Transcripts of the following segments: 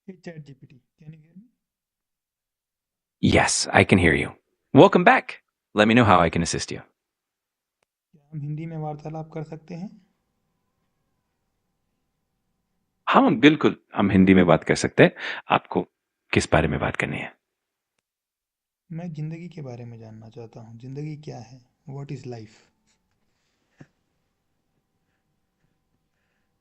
Hey ChatGPT, can you hear me? Yes, I can hear you. Welcome back. Let me know how I can assist you. क्या हम हिंदी में वार्तालाप कर सकते हैं? हाँ, बिल्कुल, हम हिंदी में बात कर सकते हैं। आपको किस बारे में बात करनी है? मैं ज़िंदगी के बारे में जानना चाहता हूँ। ज़िंदगी क्या है? What is life?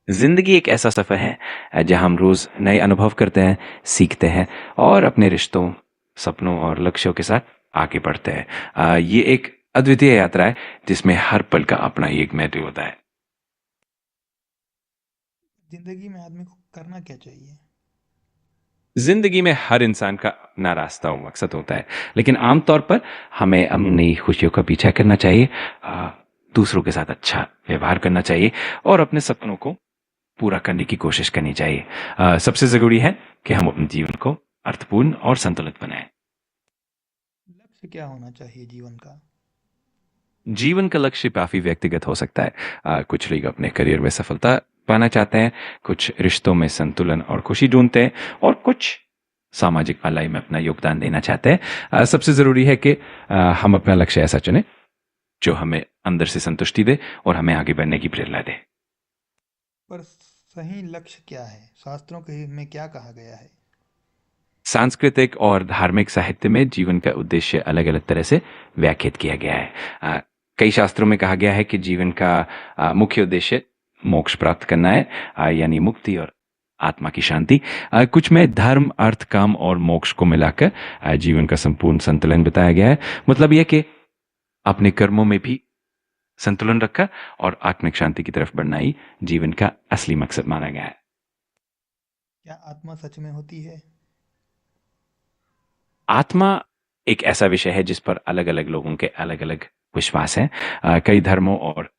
ज़िंदगी एक ऐसा सफ़र है जहाँ हम रोज़ नए अनुभव करते हैं, सीखते हैं और अपने रिश्तों, सपनों और लक्ष्यों के साथ आगे बढ़ते हैं। ये एक अद्वितीय यात्रा है जिसमें हर पल का अपना ही एक महत्व होता है। ज़िंदगी में आदमी को करना क्या चाहिए? ज़िंदगी में हर इंसान का अपना रास्ता और मकसद होता है, लेकिन आमतौर पर हमें अपनी खुशियों का पीछा करना चाहिए, दूसरों के साथ अच्छा व्यवहार करना चाहिए और अपने सपनों को पूरा करने की कोशिश करनी चाहिए। सबसे ज़रूरी है कि हम अपने जीवन को अर्थपूर्ण और संतुलित बनाएं। लक्ष्य क्या होना चाहिए जीवन का? जीवन का लक्ष्य काफ़ी व्यक्तिगत हो सकता है। कुछ लोग अपने करियर में सफलता पाना चाहते हैं, कुछ रिश्तों में संतुलन और खुशी ढूंढते हैं और कुछ सामाजिक भलाई में अपना योगदान देना चाहते हैं। सबसे ज़रूरी है कि हम अपना लक्ष्य ऐसा चुनें जो हमें अंदर से संतुष्टि दे और हमें आगे बढ़ने की प्रेरणा दे। पर सही लक्ष्य क्या है? शास्त्रों के में क्या कहा गया है? सांस्कृतिक और धार्मिक साहित्य में जीवन का उद्देश्य अलग अलग तरह से व्याख्यात किया गया है। कई शास्त्रों में कहा गया है कि जीवन का मुख्य उद्देश्य मोक्ष प्राप्त करना है, यानी मुक्ति और आत्मा की शांति। कुछ में धर्म, अर्थ, काम और मोक्ष को मिलाकर जीवन का संपूर्ण संतुलन बताया गया है। मतलब यह कि अपने कर्मों में भी संतुलन रखा और आत्मिक शांति की तरफ बढ़ना ही जीवन का असली मकसद माना गया है। क्या आत्मा सच में होती है? आत्मा एक ऐसा विषय है जिस पर अलग अलग लोगों के अलग अलग विश्वास हैं। कई धर्मों और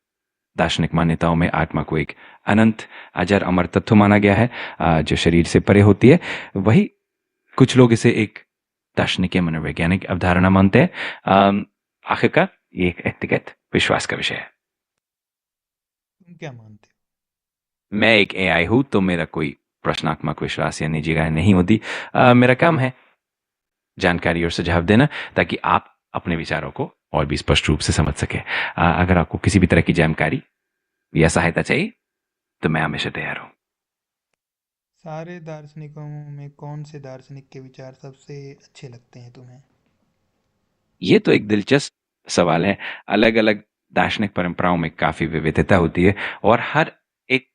दार्शनिक मान्यताओं में आत्मा को एक अनंत, अजर, अमर तत्व माना गया है, जो शरीर से परे होती है। वही कुछ लोग इसे एक दार्शनिक या मनोवैज्ञानिक अवधारणा मानते हैं। आखिरकार ये एक व्यक्तिगत विश्वास का विषय है। तुम क्या मानते मैं एक एआई हूं, तो मेरा कोई प्रश्नात्मक विश्वास या निजी राय नहीं होती। मेरा काम है जानकारी और सुझाव देना, ताकि आप अपने विचारों को और भी स्पष्ट रूप से समझ सके। अगर आपको किसी भी तरह की जानकारी या सहायता चाहिए तो मैं हमेशा तैयार हूँ। हो? सारे दार्शनिकों में कौन से दार्शनिक के विचार सबसे अच्छे लगते हैं तुम्हें? ये तो एक दिलचस्प सवाल है। अलग अलग दार्शनिक परंपराओं में काफी विविधता होती है और हर एक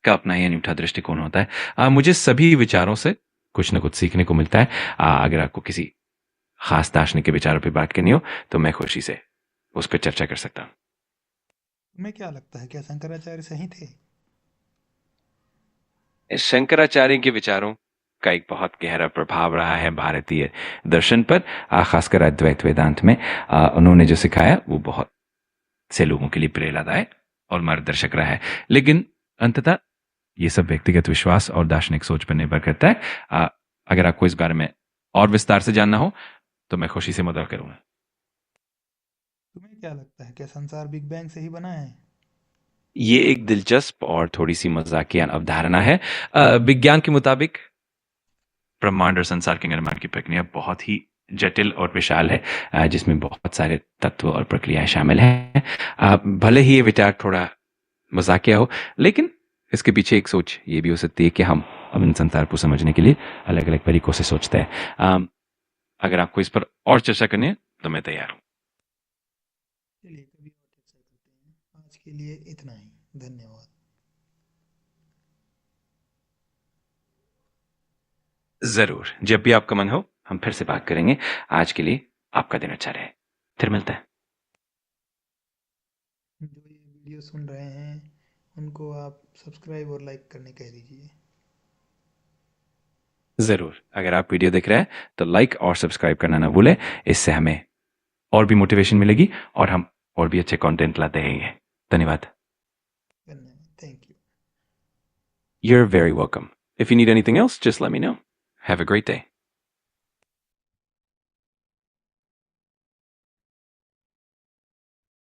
का अपना ही अनूठा दृष्टिकोण होता है। मुझे सभी विचारों से कुछ ना कुछ सीखने को मिलता है। अगर आपको किसी खास दार्शनिक के विचारों पर बात करनी हो तो मैं खुशी से उस पर चर्चा कर सकता हूँ। तुम्हें क्या लगता है, क्या शंकराचार्य सही थे? शंकराचार्य के विचारों का एक बहुत गहरा प्रभाव रहा है भारतीय दर्शन पर, खासकर अद्वैत वेदांत में। उन्होंने जो सिखाया वो बहुत से लोगों के लिए प्रेरणादायक और मार्गदर्शक रहा है। लेकिन अंततः ये सब व्यक्तिगत विश्वास और दार्शनिक सोच पर निर्भर करता है। अगर आपको इस बारे में और विस्तार से जानना हो तो मैं खुशी से मदद करूंगा। तुम्हें क्या लगता है, क्या संसार बिग बैंग से ही बना है? ये एक दिलचस्प और थोड़ी सी मजाकिया अवधारणा है। विज्ञान के मुताबिक ब्रह्मांड और संसार के निर्माण की प्रक्रिया बहुत ही जटिल और विशाल है, जिसमें बहुत सारे तत्व और प्रक्रियाएं शामिल हैं। भले ही ये विचार थोड़ा मजाकिया हो, लेकिन इसके पीछे एक सोच ये भी हो सकती है कि हम अपने संसार को समझने के लिए अलग अलग तरीकों से सोचते हैं। अगर आपको इस पर और चर्चा करनी है तो मैं तैयार हूँ। चलिए कभी और चर्चा करते हैं। आज के लिए इतना ही। धन्यवाद। जरूर, जब भी आपका मन हो हम फिर से बात करेंगे। आज के लिए आपका दिन अच्छा रहे। फिर मिलते हैं। जो ये वीडियो सुन रहे हैं उनको आप सब्सक्राइब और लाइक करने कह दीजिए। जरूर, अगर आप वीडियो देख रहे हैं तो लाइक और सब्सक्राइब करना ना भूलें। इससे हमें और भी मोटिवेशन मिलेगी और हम और भी अच्छे कंटेंट लाते रहेंगे। धन्यवाद। धन्यवाद। Thank you. You're very welcome. If you need anything else, just let me know. Have a great day.